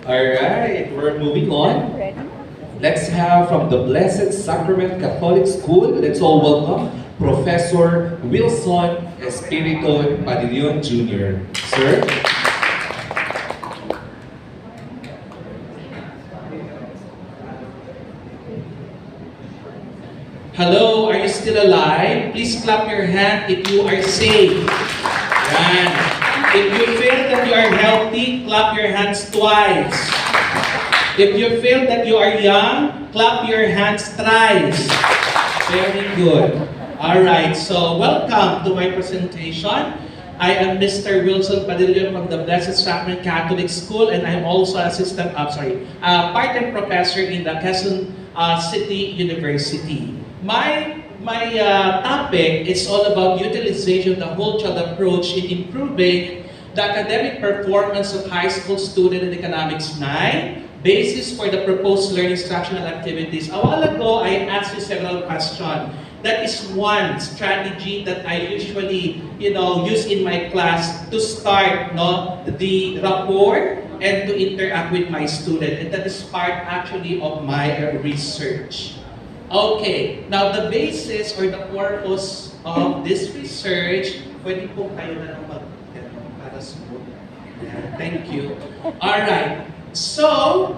Alright, we're moving on. Let's have from the Blessed Sacrament Catholic School, let's all welcome Professor Wilson Espirito Padillon Jr. Sir? Hello, are you still alive? Please clap your hand if you are safe. Yan. If you feel that you are healthy, clap your hands twice. If you feel that you are young, clap your hands thrice. Very good. Alright, so welcome to my presentation. I am Mr. Wilson Padillon from the Blessed Sacrament Catholic School, and I'm also part-time professor in the Quezon City University. My topic is all about utilization of the whole child approach in improving the academic performance of high school student in Economics 9, basis for the proposed learning instructional activities. A while ago, I asked you several questions. That is one strategy that I usually, use in my class to start, the rapport and to interact with my student. And that is part actually of my research. Okay, now the basis or the purpose of this research, pwede po kayo na lang para smooth. Thank you. Alright, so,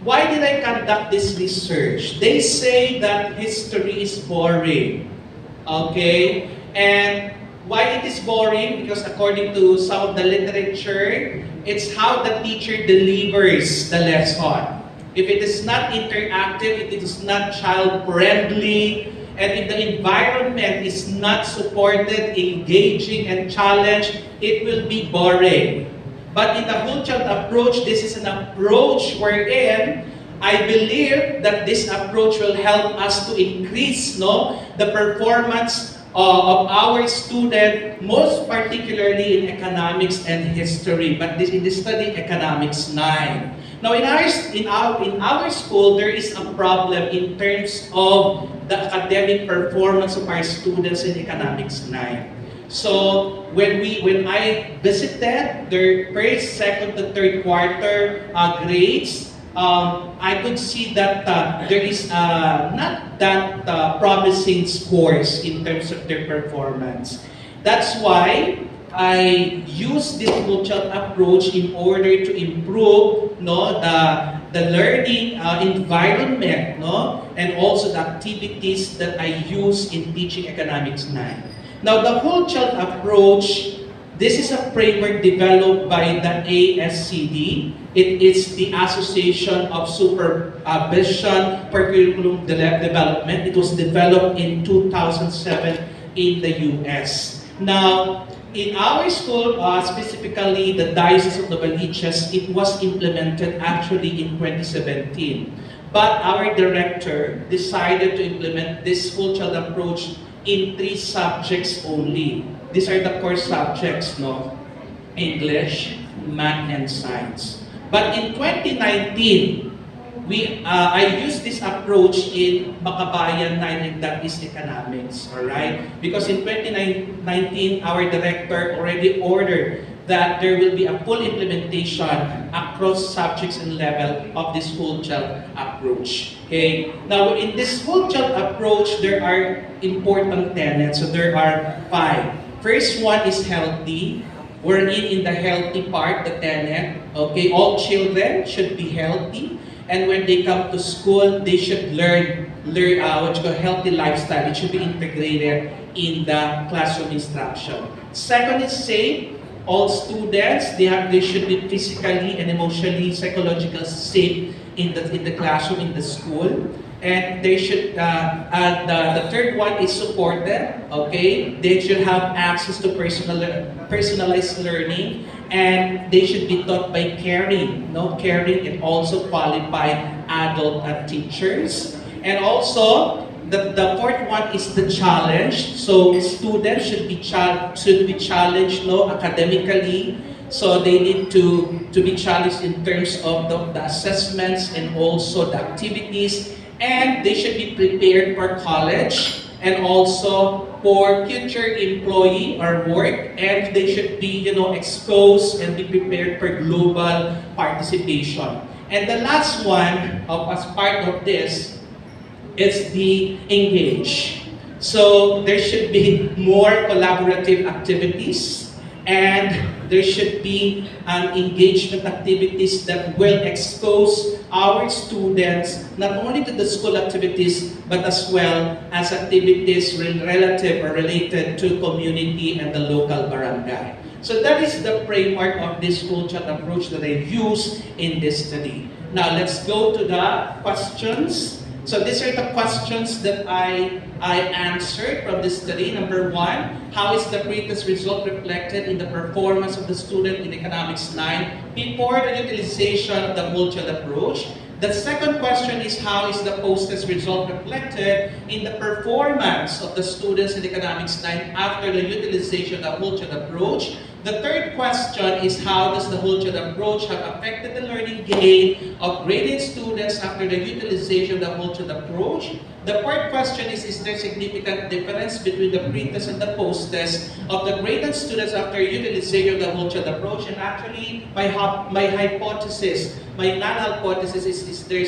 why did I conduct this research? They say that history is boring. Okay? And why it is boring? Because according to some of the literature, it's how the teacher delivers the lesson. If it is not interactive, if it is not child-friendly, and if the environment is not supported, engaging, and challenged, it will be boring. But in the whole child approach, this is an approach wherein I believe that this approach will help us to increase the performance of our student, most particularly in economics and history. But in the study Economics 9. Now in our school, there is a problem in terms of the academic performance of our students in Economics 9. So when I visited their first, second, to third quarter grades, I could see that there is not that promising scores in terms of their performance. That's why I use this whole child approach in order to improve the learning environment and also the activities that I use in teaching Economics 9. Now, the whole child approach, this is a framework developed by the ASCD. It is the Association of Supervision for Curriculum Development. It was developed in 2007 in the US. Now, in our school, specifically the Diocese of Novaliches, it was implemented actually in 2017. But our director decided to implement this whole child approach in 3 subjects only. These are the core subjects, English, Math, and Science. But in 2019, I used this approach in Makabayan 9, and that is economics, alright? Because in 2019, our director already ordered that there will be a full implementation across subjects and level of this whole child approach. Okay? Now, in this whole child approach, there are important tenets. So there are 5. First one is healthy. We're in the healthy part, the tenet. Okay, all children should be healthy. And when they come to school, they should learn what you call healthy lifestyle. It should be integrated in the classroom instruction. Second is safe. All students, they should be physically and emotionally, psychologically safe in the classroom, in the school. And they should, the third one is supported, okay? They should have access to personalized learning, and they should be taught by caring and also qualified adult teachers. And also, the fourth one is the challenge. So students should be challenged academically. So they need to be challenged in terms of the assessments and also the activities. And they should be prepared for college and also for future employee or work, and they should be, exposed and be prepared for global participation. And the last one, as part of this, is the engage. So there should be more collaborative activities, and there should be engagement activities that will expose our students not only to the school activities but as well as activities relative or related to community and the local barangay. So that is the framework of this school chat approach that I use in this study. Now let's go to the questions. So these are the questions that I answered from this study. Number one, how is the pretest result reflected in the performance of the student in Economics 9 before the utilization of the whole child approach? The second question is, how is the post-test result reflected in the performance of the students in Economics 9 after the utilization of the whole child approach? The third question is, how does the whole child approach have affected the learning gain of graded students after the utilization of the whole child approach? The fourth question is there significant difference between the pre-test and the post-test of the graded students after utilization of the whole child approach? And actually, my hypothesis, my null hypothesis is there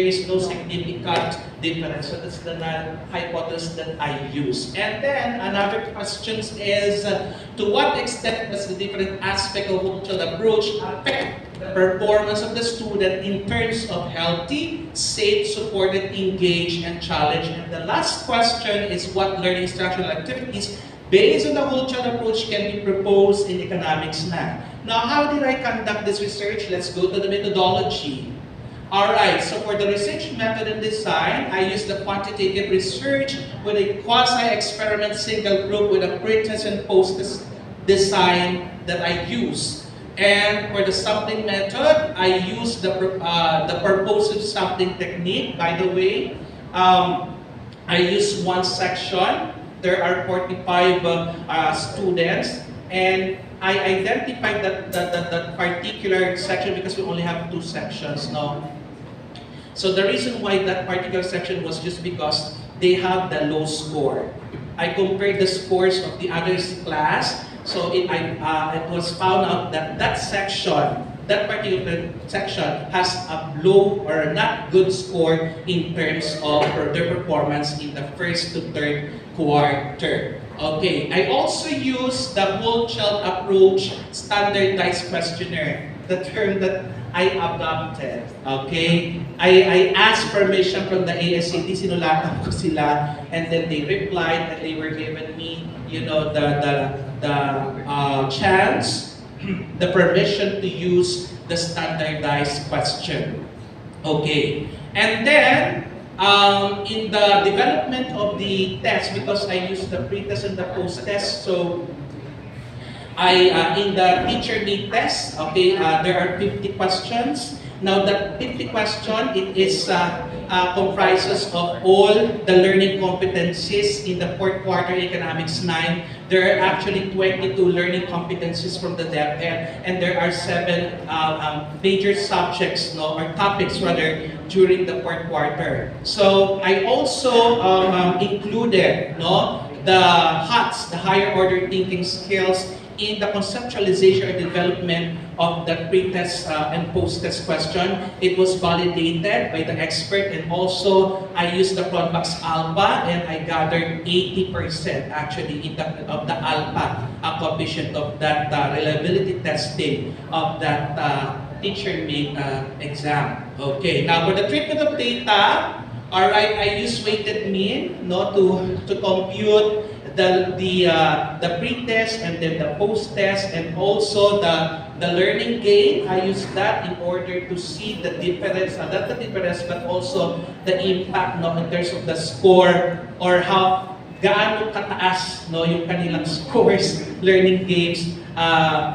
is no significant difference. So that's the null hypothesis that I use. And then another question is, to what extent does the different aspect of whole child approach affect the performance of the student in terms of healthy, safe, supported, engaged, and challenged? And the last question is, what learning instructional activities based on the whole child approach can be proposed in Economics 9? Now, how did I conduct this research? Let's go to the methodology. Alright, so for the research method and design, I used the quantitative research with a quasi-experiment single group with a pre-test and post-test design that I use. And for the sampling method, I use the purposive sampling technique. By the way, I use one section. There are 45 students, and I identified that particular section because we only have 2 sections now. So the reason why that particular section was just because they have the low score. I compared the scores of the other class. So it was found out that that particular section has a low or not good score in terms of their performance in the first to third quarter. Okay, I also use the whole child approach standardized questionnaire, the term that I adopted. Okay, I asked permission from the ASCD, sinulatan ko sila, and then they replied and they were given me, the chance, the permission to use the standardized question. Okay, and then in the development of the test, because I use the pre-test and the post-test, so in the teacher-made test, okay, there are 50 questions. Now that 50 question, it is comprises of all the learning competencies in the fourth quarter Economics 9. There are actually 22 learning competencies from the DepEd, and there are 7 major subjects, or topics rather, during the fourth quarter. So I also included, the HOTS, the higher order thinking skills, in the conceptualization or development of the pre-test and post-test question. It was validated by the expert, and also I used the Cronbach's ALPA, and I gathered 80% actually of the ALPA coefficient of that reliability testing of that teacher-made exam. Okay, now for the treatment of data, alright, I use weighted mean to compute the pre-test and then the post-test, and also the learning gain. I use that in order to see the difference, not the difference, but also the impact in terms of the score, or how gaano kataas yung kanilang scores, learning gains,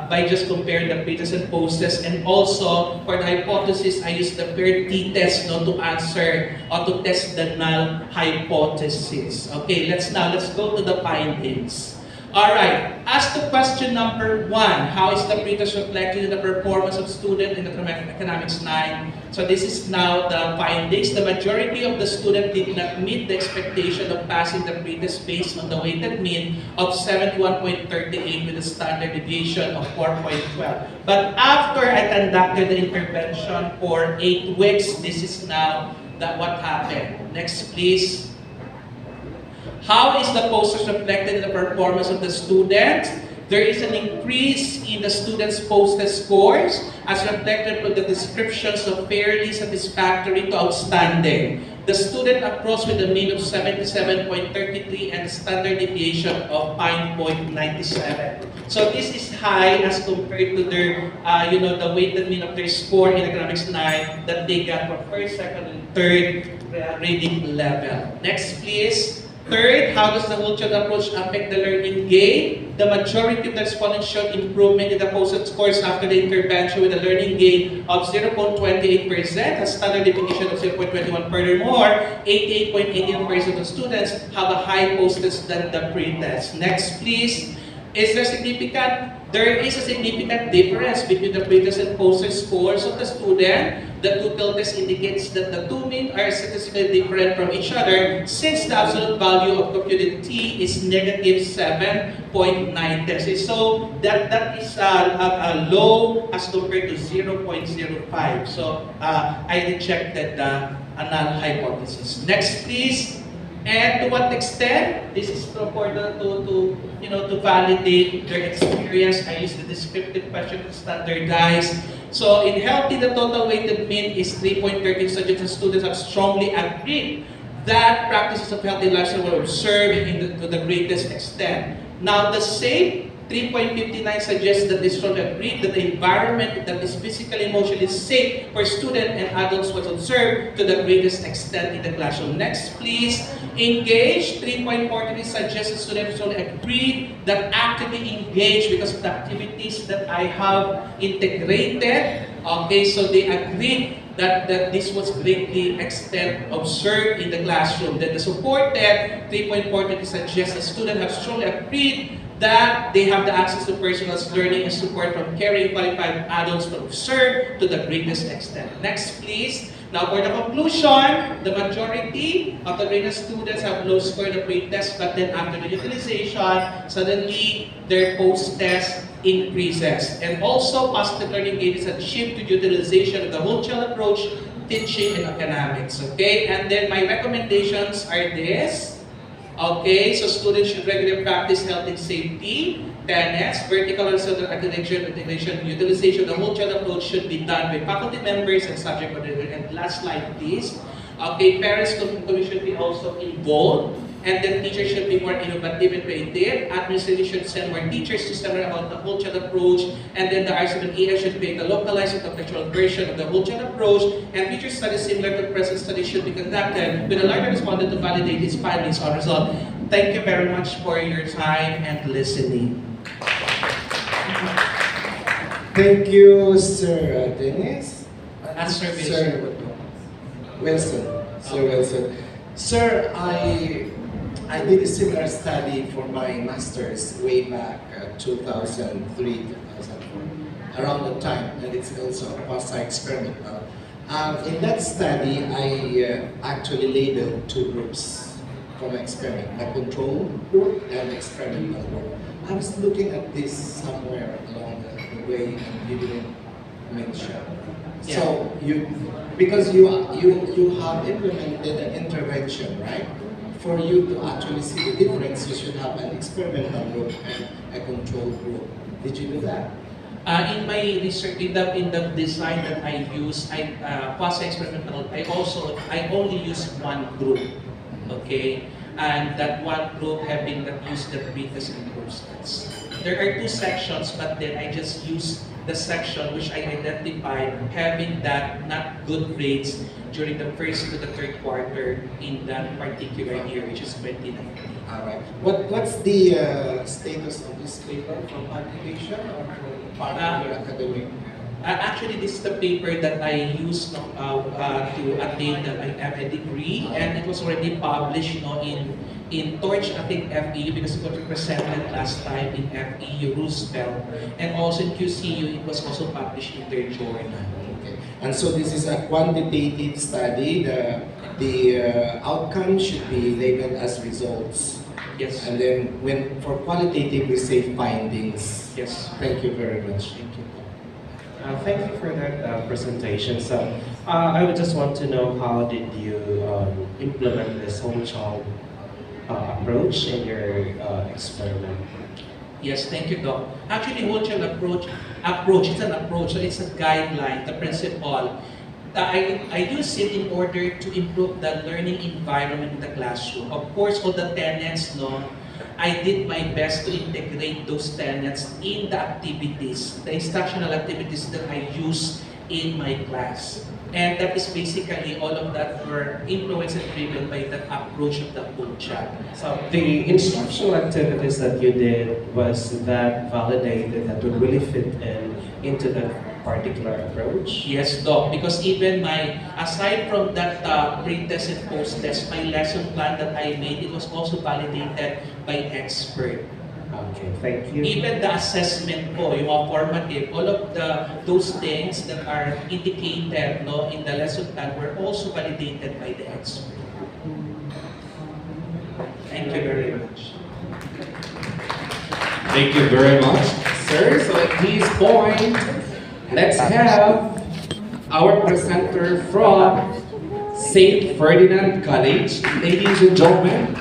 by just comparing the pre-test and post-test. And also, for the hypothesis, I use the paired t-test to answer or to test the null hypothesis. Okay, let's go to the findings. Alright, as to question number 1, how is the pretest reflected in the performance of student in the economics 9? So this is now the findings. The majority of the students did not meet the expectation of passing the pretest based on the weighted mean of 71.38 with a standard deviation of 4.12. But after I conducted the intervention for 8 weeks, this is now what happened. Next please. How is the posters reflected in the performance of the student? There is an increase in the students' posted scores as reflected from the descriptions of fairly satisfactory to outstanding. The student approached with a mean of 77.33 and a standard deviation of 5.97. So this is high as compared to their, the weighted mean of their score in economics 9 that they got for first, second, and third reading level. Next, please. Third, how does the whole child approach affect the learning gain? The majority of the respondents showed improvement in the posted scores after the intervention with a learning gain of 0.28%, a standard deviation of 0.21. Furthermore, 88.88% of students have a high posted than the pretest. Next, please. Is there significant? There is a significant difference between the pretest and posted scores of the student. The total test indicates that the two mean are statistically different from each other since the absolute value of computed t is negative 7.9 tests. So that is a low as compared to 0.05. So I rejected the null hypothesis. Next, please. And to what extent? This is to validate their experience. I use the descriptive question to standardize. So in healthy, the total weighted mean is 3.13, such that students have strongly agreed that practices of healthy lifestyle were observed to the greatest extent. Now the same 3.59 suggests that they strongly agreed that the environment that is physically, emotionally safe for students and adults was observed to the greatest extent in the classroom. Next, please. Engage. 3.43 suggests that students strongly agreed that actively engage because of the activities that I have integrated. Okay, so they agreed that this was greatly extent observed in the classroom. Then the supported 3.43 suggests that students have strongly agreed that they have the access to personal learning and support from caring qualified adults to observe to the greatest extent. Next, please. Now, for the conclusion, the majority of the greatest students have low score in the pre-test, but then after the utilization, suddenly their post-test increases. And also, positive learning gain is achieved through utilization of the whole child approach, teaching, and academics. Okay, and then my recommendations are this. Okay, so students should regularly practice health and safety. Tenets, vertical and horizontal architecture, integration, utilization. The whole child approach should be done by faculty members and subject matter. And last slide, please. Okay, parents should be also involved. And then teachers should be more innovative and creative. Administration should send more teachers to seminar about the whole child approach. And then the R7EF should create a localized and contextual version of the whole child approach. And future studies similar to present studies should be conducted with a larger respondent to validate its findings or result. Thank you very much for your time and listening. Thank you, Sir Dennis. Sir Wilson. Sir Wilson. Sir, I did a similar study for my master's way back 2003, 2004, around the time, and it's also a quasi-experimental. In that study, I actually labeled two groups from experiment, the control group and the experimental group. I was looking at this somewhere along the way and you didn't mention. Yeah. So because you have implemented an intervention, right? For you to actually see the difference, you should have an experimental group and a control group. Did you do that? In my research, in the design that I use, quasi-experimental, I only use one group, okay? And that one group having that use the pretest and post-test. There are two sections, but then I just use the section which I identified having that not good grades during the first to the third quarter in that particular year, which is 2019. All right. What's the status of this paper from publication or from part of your academic? Actually, this is the paper that I used to attain my MA degree, and it was already published in in Torch, I think FEU, because it was represented last time in FEU Roosevelt, and also in QCU, it was also published in their journal. Okay. And so this is a quantitative study. The outcome should be labeled as results. Yes. And then when for qualitative, we say findings. Yes. Thank you very much. Thank you. Thank you for that presentation. So, I would just want to know how did you implement this whole child approach in your experiment? Yes, thank you, Doc. Actually, whole child approach, it's an approach, so it's a guideline, the principle. I use it in order to improve the learning environment in the classroom. Of course, all the tenets, no, I did my best to integrate those tenets in the activities, the instructional activities that I use in my class. And that is basically all of that were influenced and driven by that approach of the whole child. So, the instructional activities that you did, was that validated that would really fit into that particular approach? Yes, Doc, because even aside from that pre-test and post-test, my lesson plan that I made, it was also validated by expert. Okay, thank you. Even the assessment po, yung mga formative, all of those things that are indicated, no, in the lesson plan were also validated by the expert. Thank you very much. Thank you very much, sir. So at this point, let's have our presenter from St. Ferdinand College. Ladies and gentlemen,